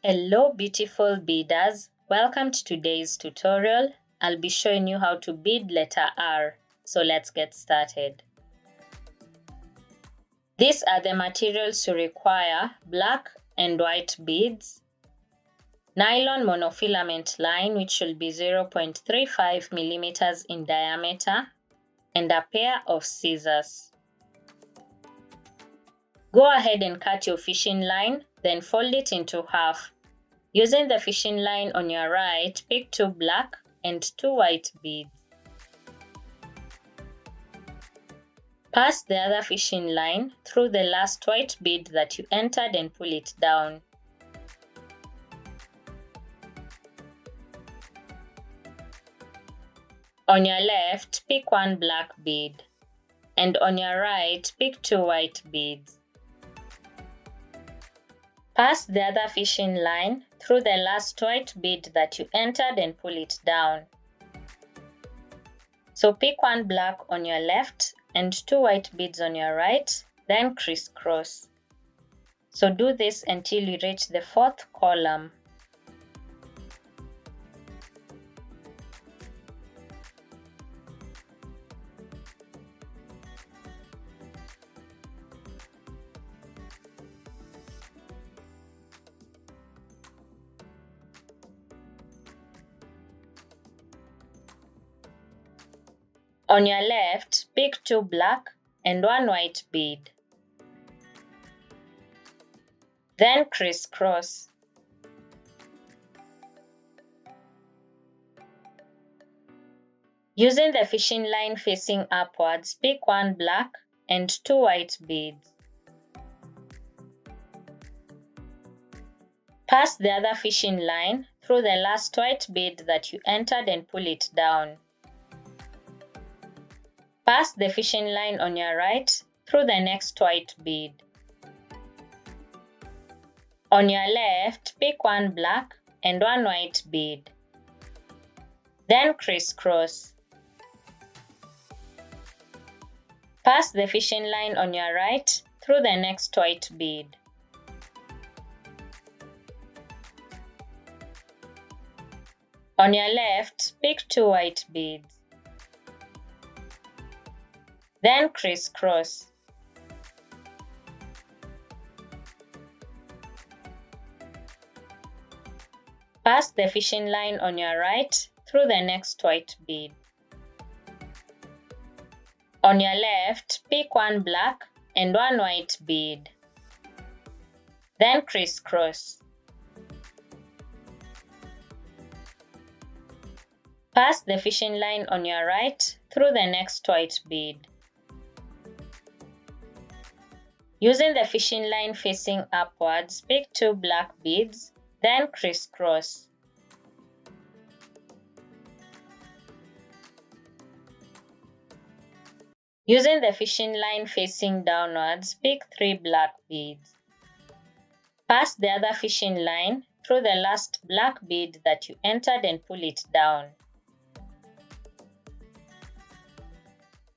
Hello beautiful beaders, welcome to today's tutorial. I'll be showing you how to bead letter R, so let's get started. These are the materials you require: black and white beads, nylon monofilament line which should be 0.35 millimeters in diameter, and a pair of scissors. Go ahead and cut your fishing line, then fold it into half. Using the fishing line on your right, pick 2 black and 2 white beads. Pass the other fishing line through the last white bead that you entered and pull it down. On your left, pick 1 black bead, and on your right, pick 2 white beads. Pass the other fishing line through the last white bead that you entered and pull it down. So pick 1 black on your left and 2 white beads on your right, then crisscross. So do this until you reach the 4th column. On your left, pick 2 black and 1 white bead. Then crisscross. Using the fishing line facing upwards, pick 1 black and 2 white beads. Pass the other fishing line through the last white bead that you entered and pull it down. Pass the fishing line on your right through the next white bead. On your left, pick 1 black and 1 white bead. Then crisscross. Pass the fishing line on your right through the next white bead. On your left, pick 2 white beads. Then crisscross. Pass the fishing line on your right through the next white bead. On your left, pick 1 black and 1 white bead. Then crisscross. Pass the fishing line on your right through the next white bead. Using the fishing line facing upwards, pick 2 black beads, then crisscross. Using the fishing line facing downwards, pick 3 black beads. Pass the other fishing line through the last black bead that you entered and pull it down.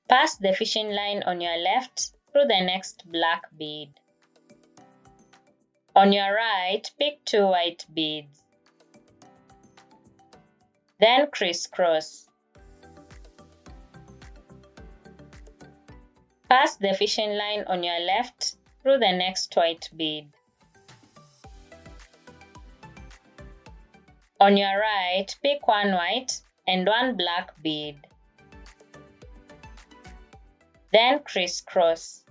Pass the fishing line on your left through the next black bead. On your right, pick 2 white beads. Then crisscross. Pass the fishing line on your left through the next white bead. On your right, pick 1 white and 1 black bead. Then crisscross.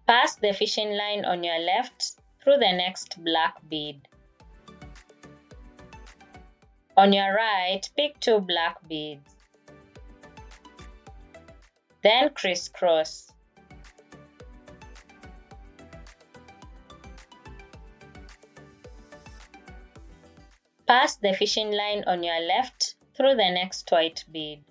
Pass the fishing line on your left through the next black bead. On your right, pick 2 black beads. Then crisscross. Pass the fishing line on your left through the next white bead.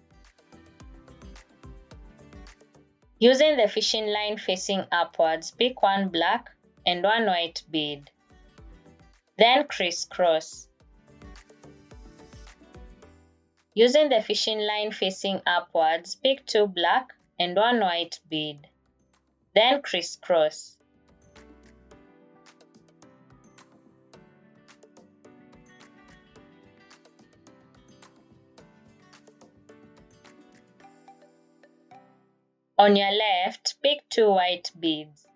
Using the fishing line facing upwards, pick 1 black and 1 white bead. Then crisscross. Using the fishing line facing upwards, pick 2 black and 1 white bead. Then crisscross. On your left, pick 2 white beads.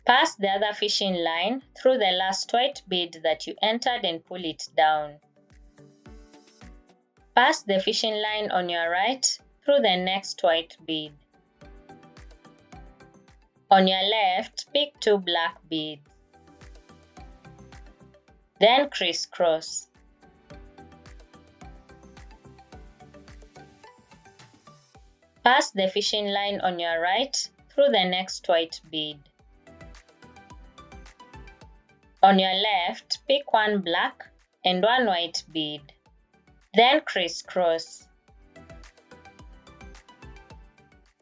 Pass the other fishing line through the last white bead that you entered and pull it down. Pass the fishing line on your right through the next white bead. On your left, pick 2 black beads. Then crisscross. Pass the fishing line on your right through the next white bead. On your left, pick 1 black and 1 white bead. Then crisscross.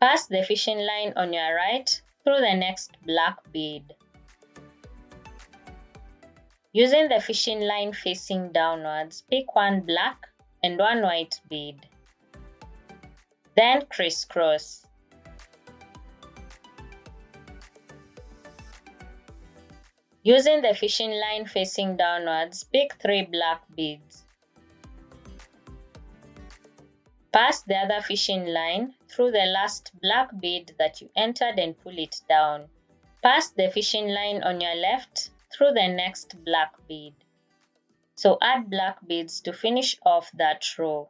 Pass the fishing line on your right through the next black bead. Using the fishing line facing downwards, pick 1 black and 1 white bead. Then crisscross. Using the fishing line facing downwards, pick 3 black beads. Pass the other fishing line through the last black bead that you entered and pull it down. Pass the fishing line on your left through the next black bead. So add black beads to finish off that row.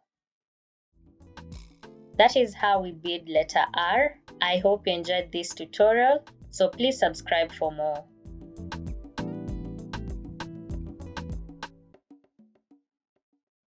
That is how we bead letter R. I hope you enjoyed this tutorial, so please subscribe for more.